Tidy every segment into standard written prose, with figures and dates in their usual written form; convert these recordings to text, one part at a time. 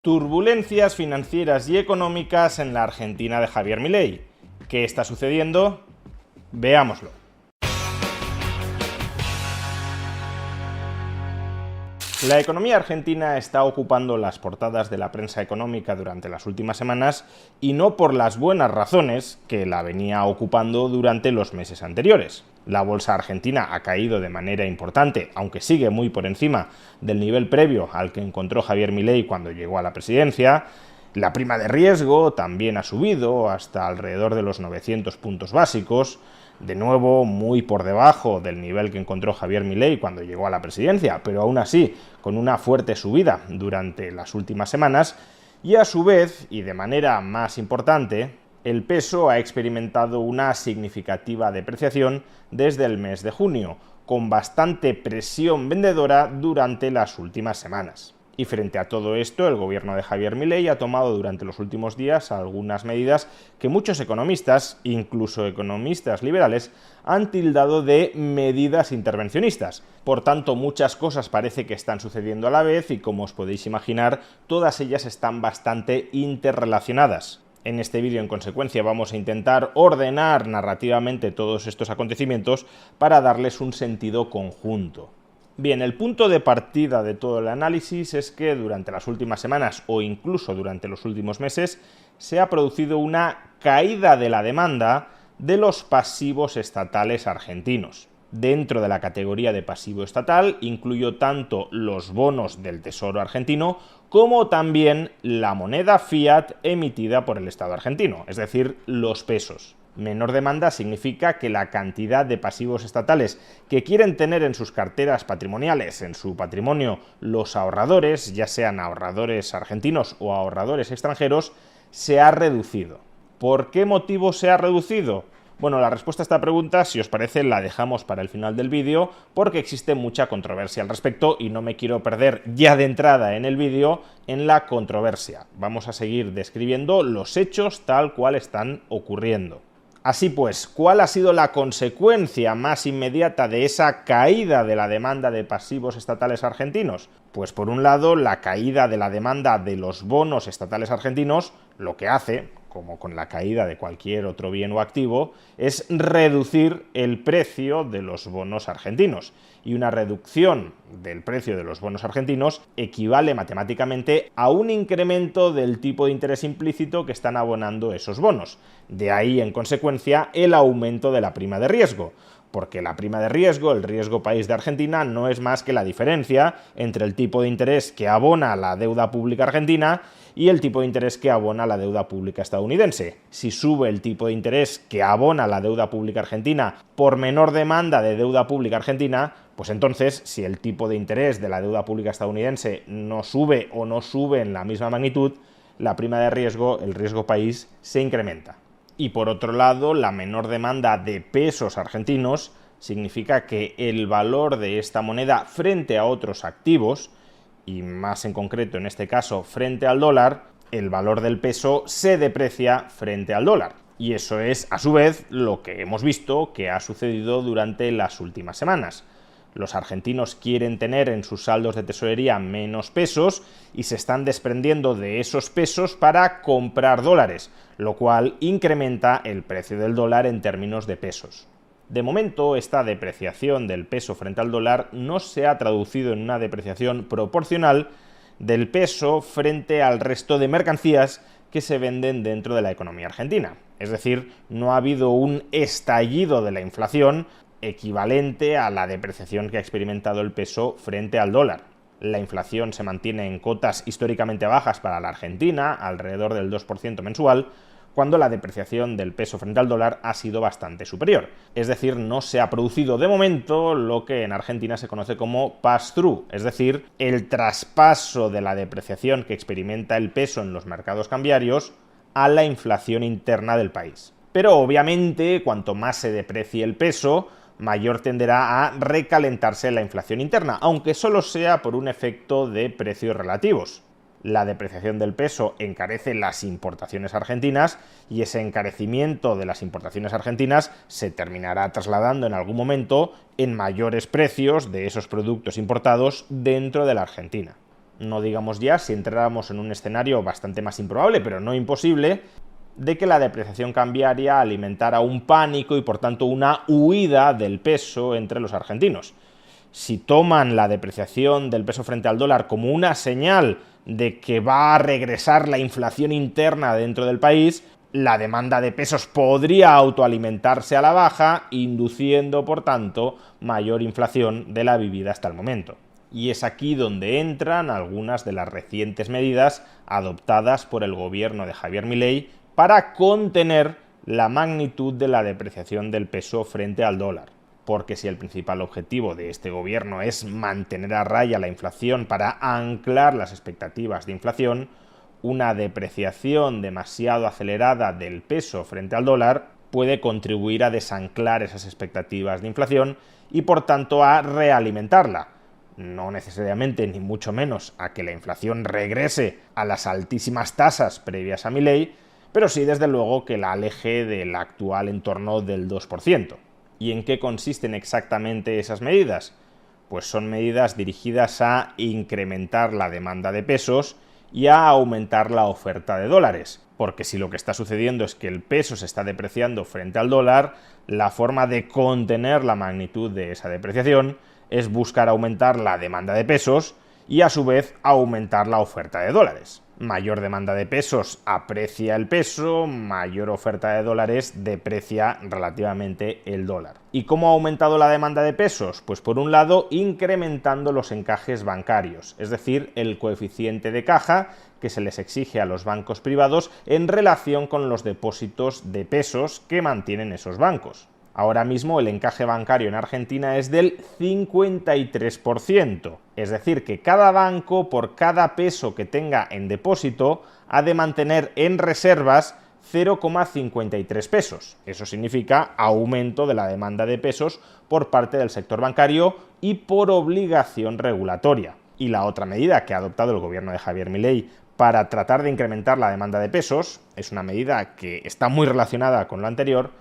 Turbulencias financieras y económicas en la Argentina de Javier Milei. ¿Qué está sucediendo? Veámoslo. La economía argentina está ocupando las portadas de la prensa económica durante las últimas semanas y no por las buenas razones que la venía ocupando durante los meses anteriores. La bolsa argentina ha caído de manera importante, aunque sigue muy por encima del nivel previo al que encontró Javier Milei cuando llegó a la presidencia. La prima de riesgo también ha subido hasta alrededor de los 900 puntos básicos, de nuevo muy por debajo del nivel que encontró Javier Milei cuando llegó a la presidencia, pero aún así con una fuerte subida durante las últimas semanas. Y a su vez, y de manera más importante, el peso ha experimentado una significativa depreciación desde el mes de junio, con bastante presión vendedora durante las últimas semanas. Y frente a todo esto, el gobierno de Javier Milei ha tomado durante los últimos días algunas medidas que muchos economistas, incluso economistas liberales, han tildado de medidas intervencionistas. Por tanto, muchas cosas parece que están sucediendo a la vez y, como os podéis imaginar, todas ellas están bastante interrelacionadas. En este vídeo, en consecuencia, vamos a intentar ordenar narrativamente todos estos acontecimientos para darles un sentido conjunto. Bien, el punto de partida de todo el análisis es que durante las últimas semanas o incluso durante los últimos meses se ha producido una caída de la demanda de los pasivos estatales argentinos. Dentro de la categoría de pasivo estatal incluyo tanto los bonos del Tesoro argentino como también la moneda fiat emitida por el Estado argentino, es decir, los pesos. Menor demanda significa que la cantidad de pasivos estatales que quieren tener en sus carteras patrimoniales, en su patrimonio, los ahorradores, ya sean ahorradores argentinos o ahorradores extranjeros, se ha reducido. ¿Por qué motivo se ha reducido? Bueno, la respuesta a esta pregunta, si os parece, la dejamos para el final del vídeo, porque existe mucha controversia al respecto y no me quiero perder ya de entrada en el vídeo en la controversia. Vamos a seguir describiendo los hechos tal cual están ocurriendo. Así pues, ¿cuál ha sido la consecuencia más inmediata de esa caída de la demanda de pasivos estatales argentinos? Pues por un lado, la caída de la demanda de los bonos estatales argentinos lo que hace, como con la caída de cualquier otro bien o activo, es reducir el precio de los bonos argentinos. Y una reducción del precio de los bonos argentinos equivale matemáticamente a un incremento del tipo de interés implícito que están abonando esos bonos. De ahí, en consecuencia, el aumento de la prima de riesgo. Porque la prima de riesgo, el riesgo país de Argentina, no es más que la diferencia entre el tipo de interés que abona la deuda pública argentina y el tipo de interés que abona la deuda pública estadounidense. Si sube el tipo de interés que abona la deuda pública argentina por menor demanda de deuda pública argentina, pues entonces, si el tipo de interés de la deuda pública estadounidense no sube o no sube en la misma magnitud, la prima de riesgo, el riesgo país, se incrementa. Y por otro lado, la menor demanda de pesos argentinos significa que el valor de esta moneda frente a otros activos, y más en concreto en este caso frente al dólar, el valor del peso se deprecia frente al dólar. Y eso es, a su vez, lo que hemos visto que ha sucedido durante las últimas semanas. Los argentinos quieren tener en sus saldos de tesorería menos pesos y se están desprendiendo de esos pesos para comprar dólares, lo cual incrementa el precio del dólar en términos de pesos. De momento, esta depreciación del peso frente al dólar no se ha traducido en una depreciación proporcional del peso frente al resto de mercancías que se venden dentro de la economía argentina. Es decir, no ha habido un estallido de la inflación equivalente a la depreciación que ha experimentado el peso frente al dólar. La inflación se mantiene en cotas históricamente bajas para la Argentina, alrededor del 2% mensual, cuando la depreciación del peso frente al dólar ha sido bastante superior. Es decir, no se ha producido de momento lo que en Argentina se conoce como pass-through, es decir, el traspaso de la depreciación que experimenta el peso en los mercados cambiarios a la inflación interna del país. Pero obviamente, cuanto más se deprecie el peso, mayor tenderá a recalentarse la inflación interna, aunque solo sea por un efecto de precios relativos. La depreciación del peso encarece las importaciones argentinas y ese encarecimiento de las importaciones argentinas se terminará trasladando en algún momento en mayores precios de esos productos importados dentro de la Argentina. No digamos ya si entráramos en un escenario bastante más improbable, pero no imposible, de que la depreciación cambiaria alimentara un pánico y por tanto una huida del peso entre los argentinos. Si toman la depreciación del peso frente al dólar como una señal de que va a regresar la inflación interna dentro del país, la demanda de pesos podría autoalimentarse a la baja, induciendo, por tanto, mayor inflación de la vivida hasta el momento. Y es aquí donde entran algunas de las recientes medidas adoptadas por el gobierno de Javier Milei para contener la magnitud de la depreciación del peso frente al dólar. Porque si el principal objetivo de este gobierno es mantener a raya la inflación para anclar las expectativas de inflación, una depreciación demasiado acelerada del peso frente al dólar puede contribuir a desanclar esas expectativas de inflación y por tanto a realimentarla. No necesariamente ni mucho menos a que la inflación regrese a las altísimas tasas previas a Milei, pero sí desde luego que la aleje del actual entorno del 2%. ¿Y en qué consisten exactamente esas medidas? Pues son medidas dirigidas a incrementar la demanda de pesos y a aumentar la oferta de dólares. Porque si lo que está sucediendo es que el peso se está depreciando frente al dólar, la forma de contener la magnitud de esa depreciación es buscar aumentar la demanda de pesos y a su vez aumentar la oferta de dólares. Mayor demanda de pesos aprecia el peso, mayor oferta de dólares deprecia relativamente el dólar. ¿Y cómo ha aumentado la demanda de pesos? Pues por un lado incrementando los encajes bancarios, es decir, el coeficiente de caja que se les exige a los bancos privados en relación con los depósitos de pesos que mantienen esos bancos. Ahora mismo el encaje bancario en Argentina es del 53%, es decir, que cada banco por cada peso que tenga en depósito ha de mantener en reservas 0,53 pesos. Eso significa aumento de la demanda de pesos por parte del sector bancario y por obligación regulatoria. Y la otra medida que ha adoptado el gobierno de Javier Milei para tratar de incrementar la demanda de pesos, es una medida que está muy relacionada con lo anterior,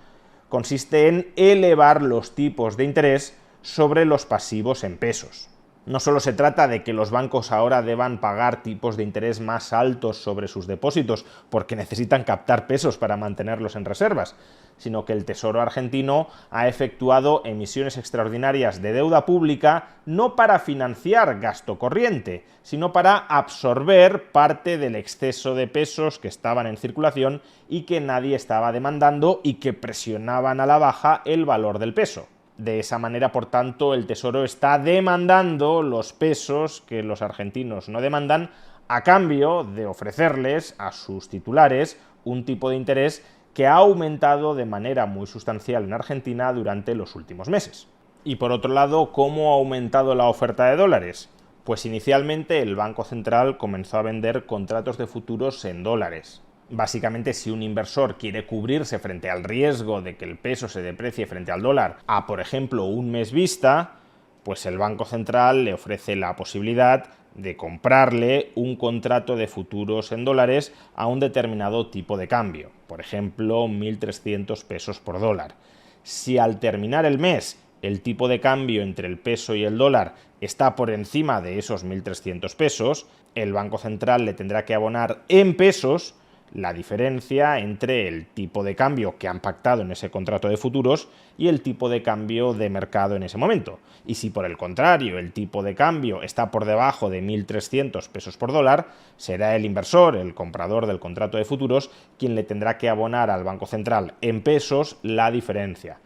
consiste en elevar los tipos de interés sobre los pasivos en pesos. No solo se trata de que los bancos ahora deban pagar tipos de interés más altos sobre sus depósitos porque necesitan captar pesos para mantenerlos en reservas, sino que el Tesoro argentino ha efectuado emisiones extraordinarias de deuda pública no para financiar gasto corriente, sino para absorber parte del exceso de pesos que estaban en circulación y que nadie estaba demandando y que presionaban a la baja el valor del peso. De esa manera, por tanto, el Tesoro está demandando los pesos que los argentinos no demandan a cambio de ofrecerles a sus titulares un tipo de interés que ha aumentado de manera muy sustancial en Argentina durante los últimos meses. Y por otro lado, ¿cómo ha aumentado la oferta de dólares? Pues inicialmente el Banco Central comenzó a vender contratos de futuros en dólares. Básicamente, si un inversor quiere cubrirse frente al riesgo de que el peso se deprecie frente al dólar a, por ejemplo, un mes vista, pues el Banco Central le ofrece la posibilidad de comprarle un contrato de futuros en dólares a un determinado tipo de cambio, por ejemplo, 1.300 pesos por dólar. Si al terminar el mes el tipo de cambio entre el peso y el dólar está por encima de esos 1.300 pesos, el Banco Central le tendrá que abonar en pesos la diferencia entre el tipo de cambio que han pactado en ese contrato de futuros y el tipo de cambio de mercado en ese momento. Y si por el contrario el tipo de cambio está por debajo de 1.300 pesos por dólar, será el inversor, el comprador del contrato de futuros, quien le tendrá que abonar al Banco Central en pesos la diferencia.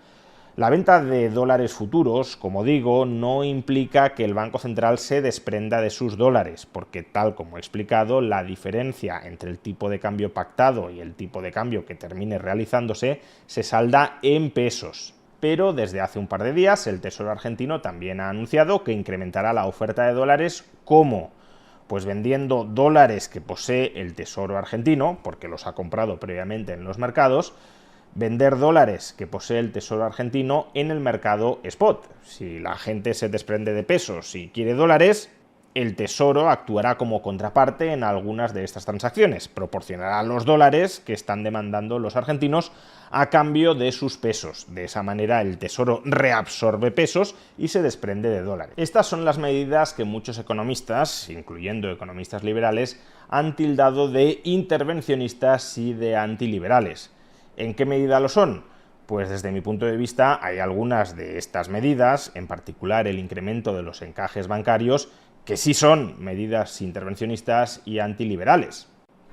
La venta de dólares futuros, como digo, no implica que el Banco Central se desprenda de sus dólares, porque tal como he explicado, la diferencia entre el tipo de cambio pactado y el tipo de cambio que termine realizándose se salda en pesos. Pero desde hace un par de días el Tesoro argentino también ha anunciado que incrementará la oferta de dólares. ¿Cómo? Pues vendiendo dólares que posee el Tesoro argentino, porque los ha comprado previamente en los mercados, vender dólares que posee el Tesoro argentino en el mercado spot. Si la gente se desprende de pesos y quiere dólares, El Tesoro actuará como contraparte en algunas de estas transacciones, proporcionará los dólares que están demandando los argentinos a cambio de sus pesos. De esa manera el Tesoro reabsorbe pesos y se desprende de dólares. Estas son las medidas que muchos economistas, incluyendo economistas liberales, han tildado de intervencionistas y de antiliberales. ¿En qué medida lo son? Pues desde mi punto de vista hay algunas de estas medidas, en particular el incremento de los encajes bancarios, que sí son medidas intervencionistas y antiliberales,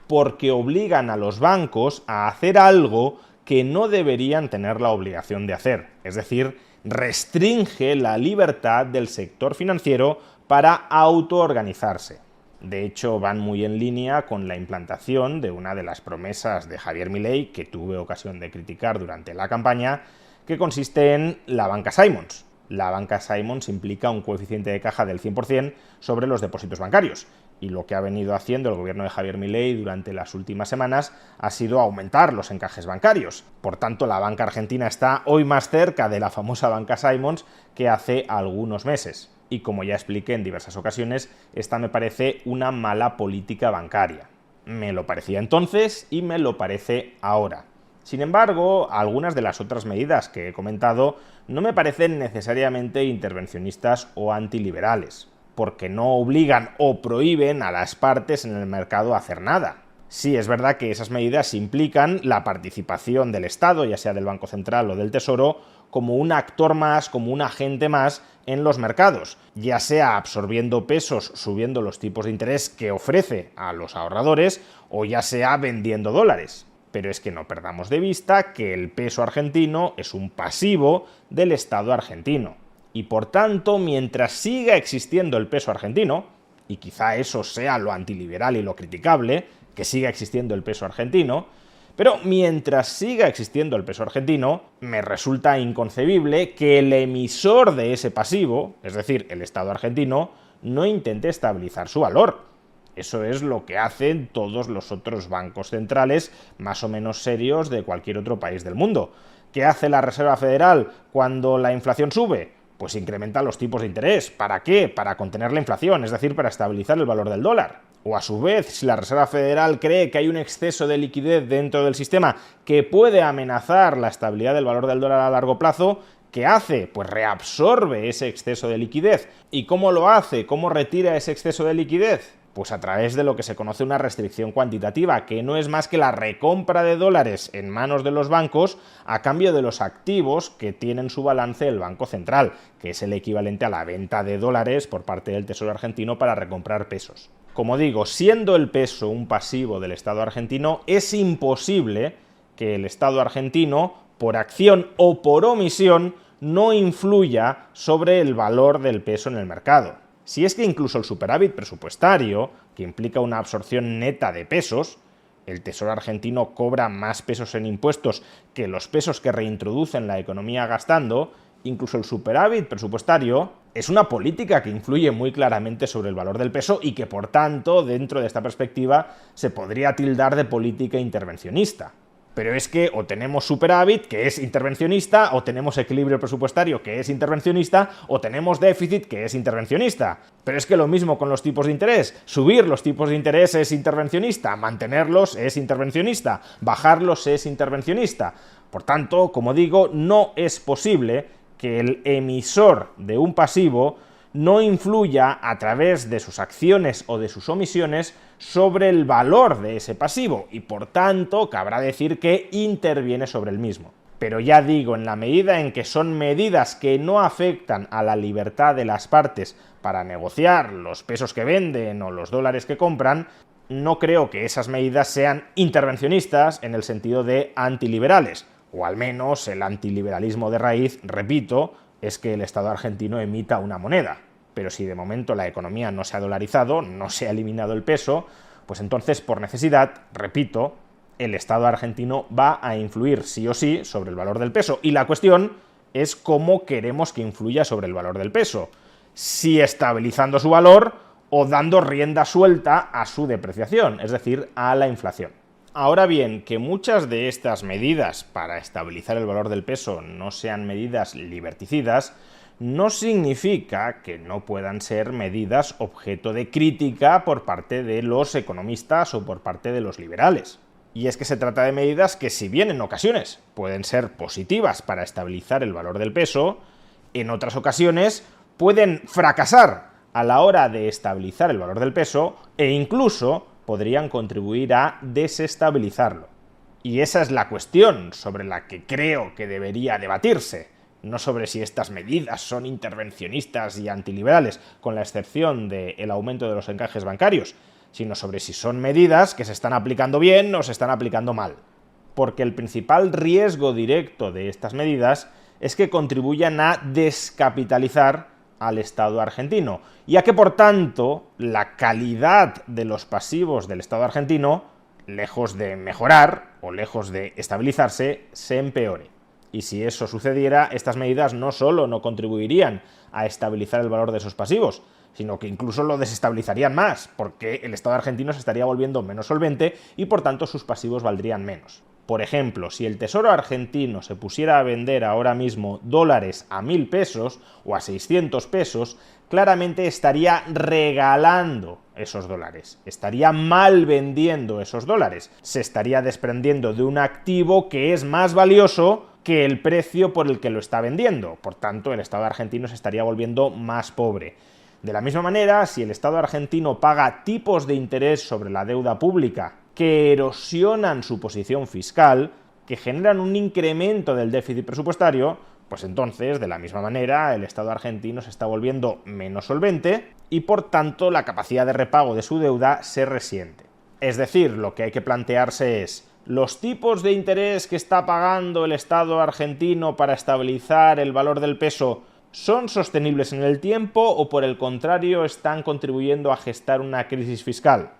porque obligan a los bancos a hacer algo que no deberían tener la obligación de hacer, es decir, restringe la libertad del sector financiero para autoorganizarse. De hecho, van muy en línea con la implantación de una de las promesas de Javier Milei, que tuve ocasión de criticar durante la campaña, que consiste en la banca Simons. La banca Simons implica un coeficiente de caja del 100% sobre los depósitos bancarios, y lo que ha venido haciendo el gobierno de Javier Milei durante las últimas semanas ha sido aumentar los encajes bancarios. Por tanto, la banca argentina está hoy más cerca de la famosa banca Simons que hace algunos meses. Y como ya expliqué en diversas ocasiones, esta me parece una mala política bancaria. Me lo parecía entonces y me lo parece ahora. Sin embargo, algunas de las otras medidas que he comentado no me parecen necesariamente intervencionistas o antiliberales, porque no obligan o prohíben a las partes en el mercado a hacer nada. Sí, es verdad que esas medidas implican la participación del Estado, ya sea del Banco Central o del Tesoro, como un actor más, como un agente más en los mercados, ya sea absorbiendo pesos, subiendo los tipos de interés que ofrece a los ahorradores, o ya sea vendiendo dólares. Pero es que no perdamos de vista que el peso argentino es un pasivo del Estado argentino. Y por tanto, mientras siga existiendo el peso argentino, y quizá eso sea lo antiliberal y lo criticable, que siga existiendo el peso argentino, pero mientras siga existiendo el peso argentino, me resulta inconcebible que el emisor de ese pasivo, es decir, el Estado argentino, no intente estabilizar su valor. Eso es lo que hacen todos los otros bancos centrales más o menos serios de cualquier otro país del mundo. ¿Qué hace la Reserva Federal cuando la inflación sube? Pues incrementa los tipos de interés. ¿Para qué? Para contener la inflación, es decir, para estabilizar el valor del dólar. O a su vez, si la Reserva Federal cree que hay un exceso de liquidez dentro del sistema que puede amenazar la estabilidad del valor del dólar a largo plazo, ¿qué hace? Pues reabsorbe ese exceso de liquidez. ¿Y cómo lo hace? ¿Cómo retira ese exceso de liquidez? Pues a través de lo que se conoce una restricción cuantitativa, que no es más que la recompra de dólares en manos de los bancos a cambio de los activos que tiene en su balance el Banco Central, que es el equivalente a la venta de dólares por parte del Tesoro argentino para recomprar pesos. Como digo, siendo el peso un pasivo del Estado argentino, es imposible que el Estado argentino, por acción o por omisión, no influya sobre el valor del peso en el mercado. Si es que incluso el superávit presupuestario, que implica una absorción neta de pesos, el Tesoro argentino cobra más pesos en impuestos que los pesos que reintroduce en la economía gastando, incluso el superávit presupuestario es una política que influye muy claramente sobre el valor del peso y que, por tanto, dentro de esta perspectiva, se podría tildar de política intervencionista. Pero es que o tenemos superávit, que es intervencionista, o tenemos equilibrio presupuestario, que es intervencionista, o tenemos déficit, que es intervencionista. Pero es que lo mismo con los tipos de interés. Subir los tipos de interés es intervencionista, mantenerlos es intervencionista, bajarlos es intervencionista. Por tanto, como digo, no es posible que el emisor de un pasivo no influya a través de sus acciones o de sus omisiones sobre el valor de ese pasivo y, por tanto, cabrá decir que interviene sobre el mismo. Pero ya digo, en la medida en que son medidas que no afectan a la libertad de las partes para negociar los pesos que venden o los dólares que compran, no creo que esas medidas sean intervencionistas en el sentido de antiliberales, o al menos el antiliberalismo de raíz, repito, es que el Estado argentino emita una moneda. Pero si de momento la economía no se ha dolarizado, no se ha eliminado el peso, pues entonces, por necesidad, repito, el Estado argentino va a influir sí o sí sobre el valor del peso. Y la cuestión es cómo queremos que influya sobre el valor del peso. Si estabilizando su valor o dando rienda suelta a su depreciación, es decir, a la inflación. Ahora bien, que muchas de estas medidas para estabilizar el valor del peso no sean medidas liberticidas, no significa que no puedan ser medidas objeto de crítica por parte de los economistas o por parte de los liberales. Y es que se trata de medidas que, si bien en ocasiones pueden ser positivas para estabilizar el valor del peso, en otras ocasiones pueden fracasar a la hora de estabilizar el valor del peso e incluso podrían contribuir a desestabilizarlo. Y esa es la cuestión sobre la que creo que debería debatirse, no sobre si estas medidas son intervencionistas y antiliberales, con la excepción del aumento de los encajes bancarios, sino sobre si son medidas que se están aplicando bien o se están aplicando mal. Porque el principal riesgo directo de estas medidas es que contribuyan a descapitalizar al Estado argentino y a que, por tanto, la calidad de los pasivos del Estado argentino, lejos de mejorar o lejos de estabilizarse, se empeore. Y si eso sucediera, estas medidas no solo no contribuirían a estabilizar el valor de esos pasivos, sino que incluso lo desestabilizarían más, porque el Estado argentino se estaría volviendo menos solvente y por tanto sus pasivos valdrían menos. Por ejemplo, si el Tesoro argentino se pusiera a vender ahora mismo dólares a 1.000 pesos o a 600 pesos, claramente estaría regalando esos dólares, estaría mal vendiendo esos dólares, se estaría desprendiendo de un activo que es más valioso que el precio por el que lo está vendiendo. Por tanto, el Estado argentino se estaría volviendo más pobre. De la misma manera, si el Estado argentino paga tipos de interés sobre la deuda pública que erosionan su posición fiscal, que generan un incremento del déficit presupuestario, pues entonces, de la misma manera, el Estado argentino se está volviendo menos solvente y, por tanto, la capacidad de repago de su deuda se resiente. Es decir, lo que hay que plantearse es: ¿los tipos de interés que está pagando el Estado argentino para estabilizar el valor del peso son sostenibles en el tiempo o, por el contrario, están contribuyendo a gestar una crisis fiscal?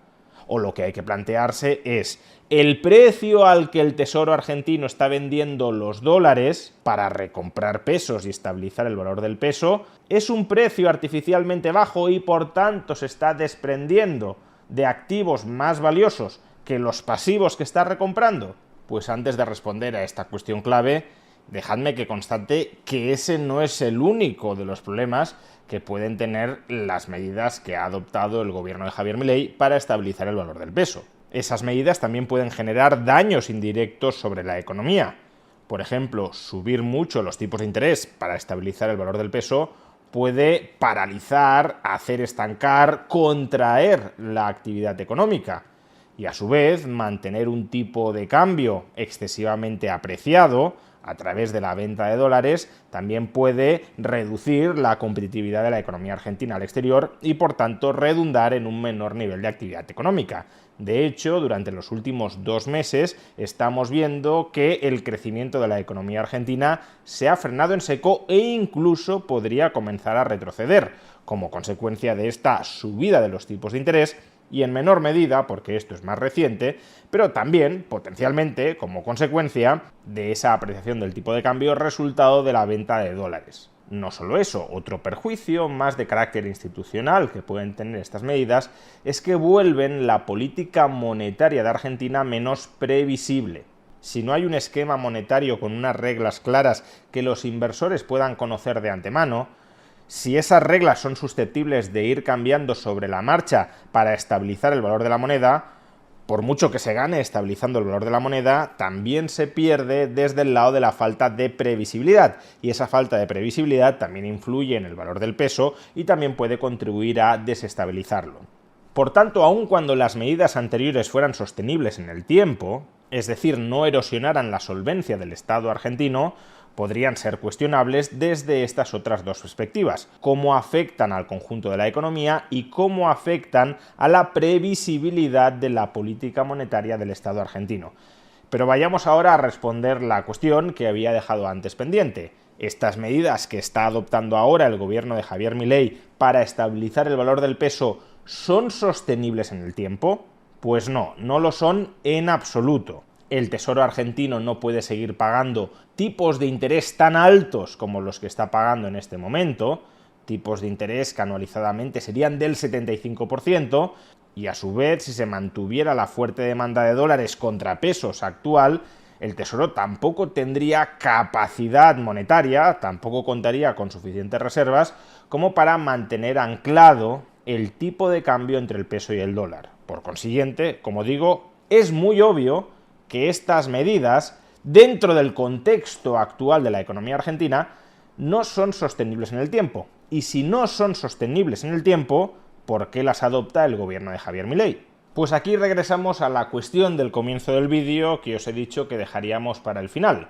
O lo que hay que plantearse es: ¿el precio al que el Tesoro argentino está vendiendo los dólares para recomprar pesos y estabilizar el valor del peso es un precio artificialmente bajo y por tanto se está desprendiendo de activos más valiosos que los pasivos que está recomprando? Pues antes de responder a esta cuestión clave, dejadme que constate que ese no es el único de los problemas que pueden tener las medidas que ha adoptado el gobierno de Javier Milei para estabilizar el valor del peso. Esas medidas también pueden generar daños indirectos sobre la economía. Por ejemplo, subir mucho los tipos de interés para estabilizar el valor del peso puede paralizar, hacer estancar, contraer la actividad económica. Y a su vez, mantener un tipo de cambio excesivamente apreciado a través de la venta de dólares también puede reducir la competitividad de la economía argentina al exterior y, por tanto, redundar en un menor nivel de actividad económica. De hecho, durante los últimos 2 meses estamos viendo que el crecimiento de la economía argentina se ha frenado en seco e incluso podría comenzar a retroceder como consecuencia de esta subida de los tipos de interés, y en menor medida, porque esto es más reciente, pero también, potencialmente, como consecuencia de esa apreciación del tipo de cambio resultado de la venta de dólares. No solo eso, otro perjuicio más de carácter institucional que pueden tener estas medidas es que vuelven la política monetaria de Argentina menos previsible. Si no hay un esquema monetario con unas reglas claras que los inversores puedan conocer de antemano, si esas reglas son susceptibles de ir cambiando sobre la marcha para estabilizar el valor de la moneda, por mucho que se gane estabilizando el valor de la moneda, también se pierde desde el lado de la falta de previsibilidad. Y esa falta de previsibilidad también influye en el valor del peso y también puede contribuir a desestabilizarlo. Por tanto, aun cuando las medidas anteriores fueran sostenibles en el tiempo, es decir, no erosionaran la solvencia del Estado argentino, podrían ser cuestionables desde estas otras dos perspectivas: cómo afectan al conjunto de la economía y cómo afectan a la previsibilidad de la política monetaria del Estado argentino. Pero vayamos ahora a responder la cuestión que había dejado antes pendiente. ¿Estas medidas que está adoptando ahora el gobierno de Javier Milei para estabilizar el valor del peso son sostenibles en el tiempo? Pues no, no lo son en absoluto. El Tesoro argentino no puede seguir pagando tipos de interés tan altos como los que está pagando en este momento, tipos de interés que anualizadamente serían del 75%, y a su vez, si se mantuviera la fuerte demanda de dólares contra pesos actual, el Tesoro tampoco tendría capacidad monetaria, tampoco contaría con suficientes reservas como para mantener anclado el tipo de cambio entre el peso y el dólar. Por consiguiente, como digo, es muy obvio que estas medidas, dentro del contexto actual de la economía argentina, no son sostenibles en el tiempo. Y si no son sostenibles en el tiempo, ¿por qué las adopta el gobierno de Javier Milei? Pues aquí regresamos a la cuestión del comienzo del vídeo que os he dicho que dejaríamos para el final.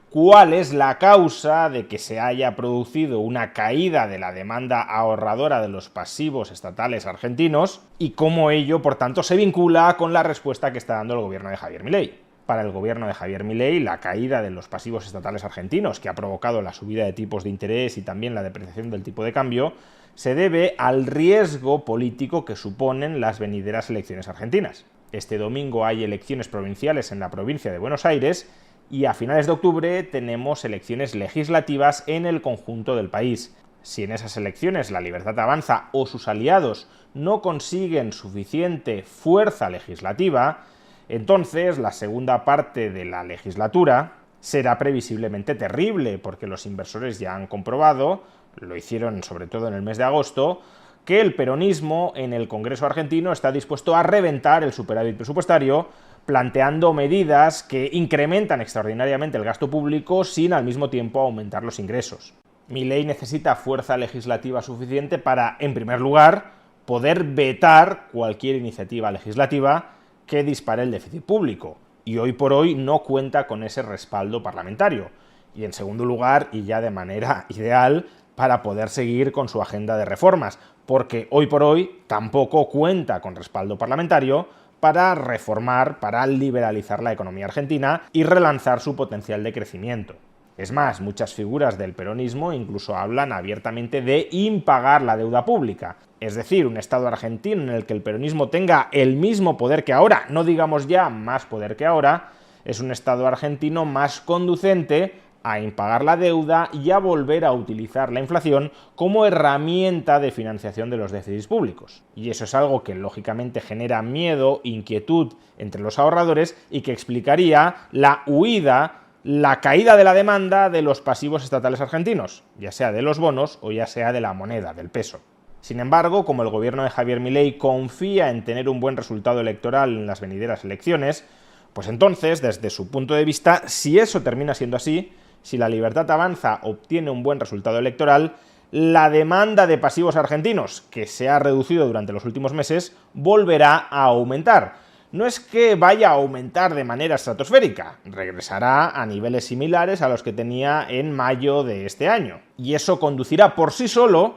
¿Cuál es la causa de que se haya producido una caída de la demanda ahorradora de los pasivos estatales argentinos y cómo ello, por tanto, se vincula con la respuesta que está dando el gobierno de Javier Milei? Para el gobierno de Javier Milei, la caída de los pasivos estatales argentinos, que ha provocado la subida de tipos de interés y también la depreciación del tipo de cambio, se debe al riesgo político que suponen las venideras elecciones argentinas. Este domingo hay elecciones provinciales en la provincia de Buenos Aires y a finales de octubre tenemos elecciones legislativas en el conjunto del país. Si en esas elecciones la Libertad Avanza o sus aliados no consiguen suficiente fuerza legislativa, entonces la segunda parte de la legislatura será previsiblemente terrible, porque los inversores ya han comprobado, lo hicieron sobre todo en el mes de agosto, que el peronismo en el Congreso argentino está dispuesto a reventar el superávit presupuestario, planteando medidas que incrementan extraordinariamente el gasto público sin al mismo tiempo aumentar los ingresos. Milei necesita fuerza legislativa suficiente para, en primer lugar, poder vetar cualquier iniciativa legislativa que dispare el déficit público, y hoy por hoy no cuenta con ese respaldo parlamentario. Y en segundo lugar, y ya de manera ideal, para poder seguir con su agenda de reformas, porque hoy por hoy tampoco cuenta con respaldo parlamentario para reformar, para liberalizar la economía argentina y relanzar su potencial de crecimiento. Es más, muchas figuras del peronismo incluso hablan abiertamente de impagar la deuda pública, es decir, un Estado argentino en el que el peronismo tenga el mismo poder que ahora, no digamos ya más poder que ahora, es un Estado argentino más conducente a impagar la deuda y a volver a utilizar la inflación como herramienta de financiación de los déficits públicos. Y eso es algo que lógicamente genera miedo, inquietud entre los ahorradores y que explicaría la huida, la caída de la demanda de los pasivos estatales argentinos, ya sea de los bonos o ya sea de la moneda, del peso. Sin embargo, como el gobierno de Javier Milei confía en tener un buen resultado electoral en las venideras elecciones, pues entonces, desde su punto de vista, si eso termina siendo así, si la Libertad Avanza obtiene un buen resultado electoral, la demanda de pasivos argentinos, que se ha reducido durante los últimos meses, volverá a aumentar. No es que vaya a aumentar de manera estratosférica, regresará a niveles similares a los que tenía en mayo de este año. Y eso conducirá por sí solo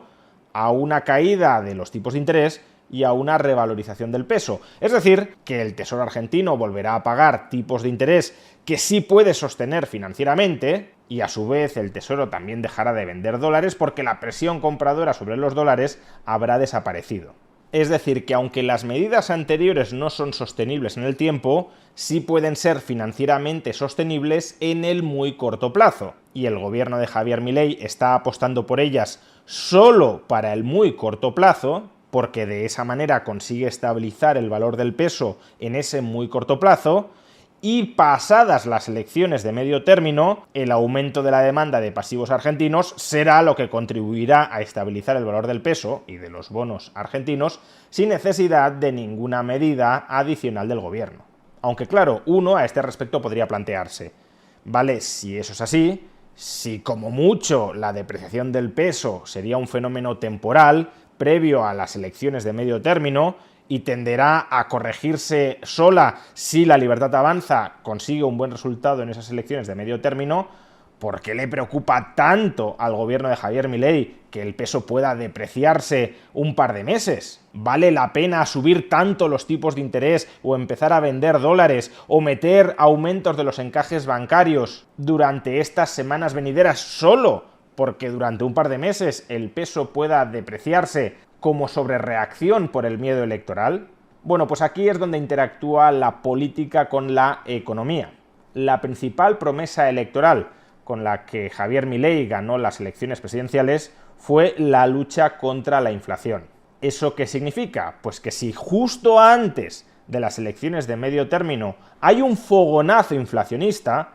a una caída de los tipos de interés y a una revalorización del peso. Es decir, que el Tesoro argentino volverá a pagar tipos de interés que sí puede sostener financieramente, y a su vez el Tesoro también dejará de vender dólares porque la presión compradora sobre los dólares habrá desaparecido. Es decir, que aunque las medidas anteriores no son sostenibles en el tiempo, sí pueden ser financieramente sostenibles en el muy corto plazo. Y el gobierno de Javier Milei está apostando por ellas solo para el muy corto plazo, porque de esa manera consigue estabilizar el valor del peso en ese muy corto plazo, y pasadas las elecciones de medio término, el aumento de la demanda de pasivos argentinos será lo que contribuirá a estabilizar el valor del peso y de los bonos argentinos sin necesidad de ninguna medida adicional del gobierno. Aunque claro, uno a este respecto podría plantearse, vale, si eso es así, si como mucho la depreciación del peso sería un fenómeno temporal previo a las elecciones de medio término, y tenderá a corregirse sola si la Libertad Avanza consigue un buen resultado en esas elecciones de medio término, ¿por qué le preocupa tanto al gobierno de Javier Milei que el peso pueda depreciarse un par de meses? ¿Vale la pena subir tanto los tipos de interés o empezar a vender dólares o meter aumentos de los encajes bancarios durante estas semanas venideras solo porque durante un par de meses el peso pueda depreciarse como sobrereacción por el miedo electoral? Bueno, pues aquí es donde interactúa la política con la economía. La principal promesa electoral con la que Javier Milei ganó las elecciones presidenciales fue la lucha contra la inflación. ¿Eso qué significa? Pues que si justo antes de las elecciones de medio término hay un fogonazo inflacionista,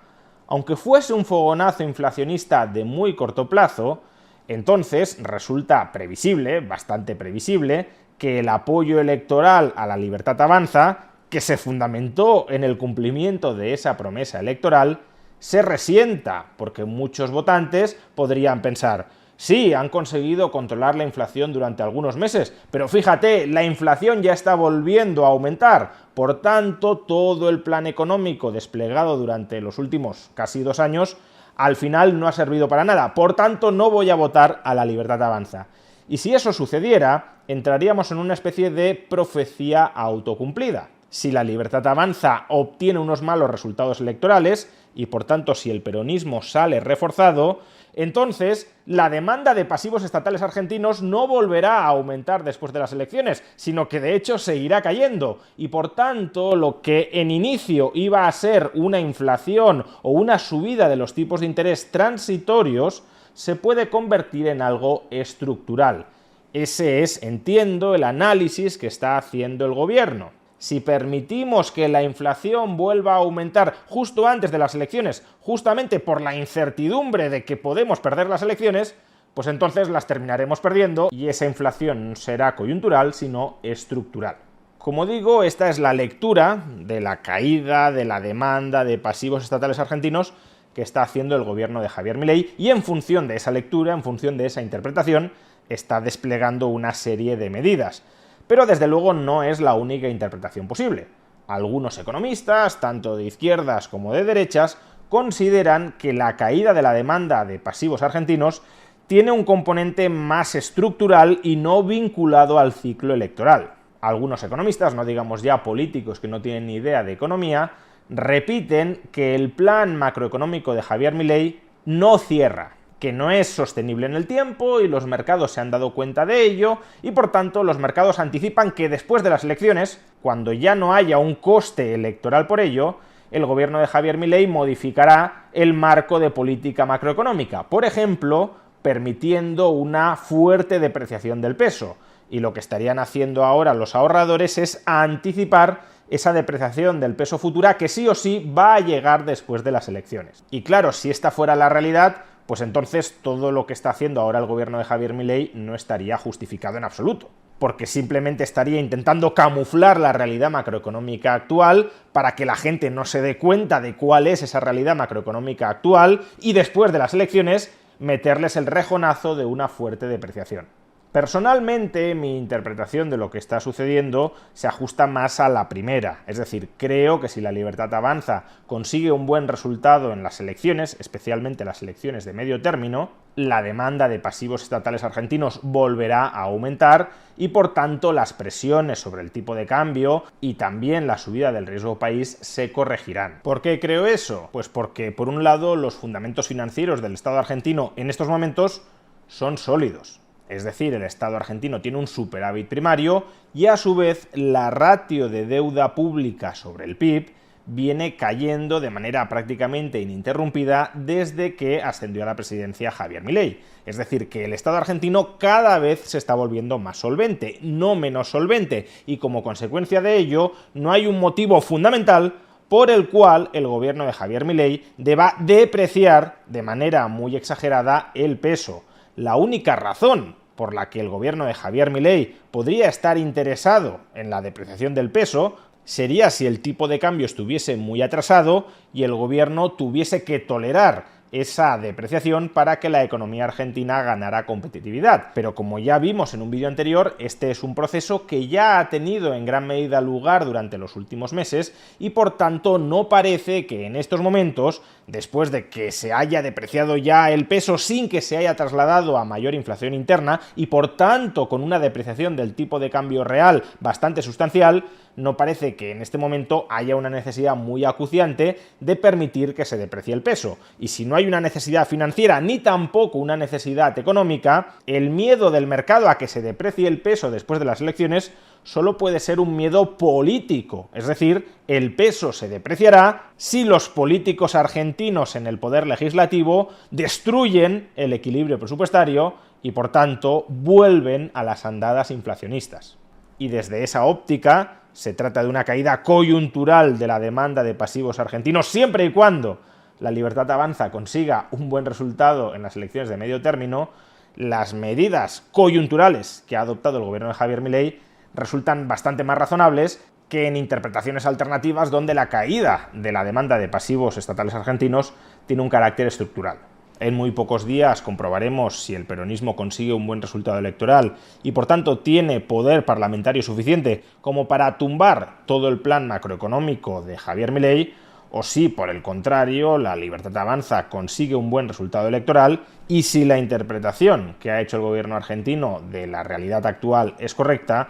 aunque fuese un fogonazo inflacionista de muy corto plazo, entonces resulta previsible, bastante previsible, que el apoyo electoral a la Libertad Avanza, que se fundamentó en el cumplimiento de esa promesa electoral, se resienta, porque muchos votantes podrían pensar: sí, han conseguido controlar la inflación durante algunos meses, pero fíjate, la inflación ya está volviendo a aumentar. Por tanto, todo el plan económico desplegado durante los últimos casi 2 años, al final no ha servido para nada. Por tanto, no voy a votar a la Libertad Avanza. Y si eso sucediera, entraríamos en una especie de profecía autocumplida. Si la Libertad Avanza obtiene unos malos resultados electorales, y por tanto si el peronismo sale reforzado, entonces la demanda de pasivos estatales argentinos no volverá a aumentar después de las elecciones, sino que de hecho seguirá cayendo, y por tanto lo que en inicio iba a ser una inflación o una subida de los tipos de interés transitorios se puede convertir en algo estructural. Ese es, entiendo, el análisis que está haciendo el gobierno. Si permitimos que la inflación vuelva a aumentar justo antes de las elecciones, justamente por la incertidumbre de que podemos perder las elecciones, pues entonces las terminaremos perdiendo y esa inflación no será coyuntural, sino estructural. Como digo, esta es la lectura de la caída de la demanda de pasivos estatales argentinos que está haciendo el gobierno de Javier Milei, y en función de esa lectura, en función de esa interpretación, está desplegando una serie de medidas. Pero desde luego no es la única interpretación posible. Algunos economistas, tanto de izquierdas como de derechas, consideran que la caída de la demanda de pasivos argentinos tiene un componente más estructural y no vinculado al ciclo electoral. Algunos economistas, no digamos ya políticos que no tienen ni idea de economía, repiten que el plan macroeconómico de Javier Milei no cierra, que no es sostenible en el tiempo y los mercados se han dado cuenta de ello, y por tanto los mercados anticipan que después de las elecciones, cuando ya no haya un coste electoral por ello, el gobierno de Javier Milei modificará el marco de política macroeconómica, por ejemplo, permitiendo una fuerte depreciación del peso. Y lo que estarían haciendo ahora los ahorradores es anticipar esa depreciación del peso futura que sí o sí va a llegar después de las elecciones. Y claro, si esta fuera la realidad, pues entonces todo lo que está haciendo ahora el gobierno de Javier Milei no estaría justificado en absoluto, porque simplemente estaría intentando camuflar la realidad macroeconómica actual para que la gente no se dé cuenta de cuál es esa realidad macroeconómica actual y después de las elecciones meterles el rejonazo de una fuerte depreciación. Personalmente, mi interpretación de lo que está sucediendo se ajusta más a la primera, es decir, creo que si la Libertad Avanza consigue un buen resultado en las elecciones, especialmente las elecciones de medio término, la demanda de pasivos estatales argentinos volverá a aumentar y por tanto las presiones sobre el tipo de cambio y también la subida del riesgo país se corregirán. ¿Por qué creo eso? Pues porque, por un lado, los fundamentos financieros del Estado argentino en estos momentos son sólidos. Es decir, el Estado argentino tiene un superávit primario y a su vez la ratio de deuda pública sobre el PIB viene cayendo de manera prácticamente ininterrumpida desde que ascendió a la presidencia Javier Milei. Es decir, que el Estado argentino cada vez se está volviendo más solvente, no menos solvente, y como consecuencia de ello no hay un motivo fundamental por el cual el gobierno de Javier Milei deba depreciar de manera muy exagerada el peso. La única razón por la que el gobierno de Javier Milei podría estar interesado en la depreciación del peso sería si el tipo de cambio estuviese muy atrasado y el gobierno tuviese que tolerar esa depreciación para que la economía argentina ganara competitividad. Pero como ya vimos en un vídeo anterior, este es un proceso que ya ha tenido en gran medida lugar durante los últimos meses y por tanto no parece que en estos momentos, después de que se haya depreciado ya el peso sin que se haya trasladado a mayor inflación interna y por tanto con una depreciación del tipo de cambio real bastante sustancial, no parece que en este momento haya una necesidad muy acuciante de permitir que se deprecie el peso. Y si no hay una necesidad financiera ni tampoco una necesidad económica, el miedo del mercado a que se deprecie el peso después de las elecciones solo puede ser un miedo político, es decir, el peso se depreciará si los políticos argentinos en el poder legislativo destruyen el equilibrio presupuestario y por tanto vuelven a las andadas inflacionistas. Y desde esa óptica, se trata de una caída coyuntural de la demanda de pasivos argentinos, siempre y cuando la Libertad Avanza consiga un buen resultado en las elecciones de medio término, las medidas coyunturales que ha adoptado el gobierno de Javier Milei resultan bastante más razonables que en interpretaciones alternativas donde la caída de la demanda de pasivos estatales argentinos tiene un carácter estructural. En muy pocos días comprobaremos si el peronismo consigue un buen resultado electoral y por tanto tiene poder parlamentario suficiente como para tumbar todo el plan macroeconómico de Javier Milei, o si, por el contrario, la Libertad Avanza consigue un buen resultado electoral y si la interpretación que ha hecho el gobierno argentino de la realidad actual es correcta,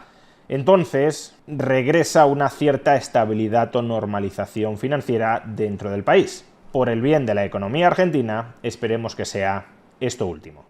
entonces regresa una cierta estabilidad o normalización financiera dentro del país. Por el bien de la economía argentina, esperemos que sea esto último.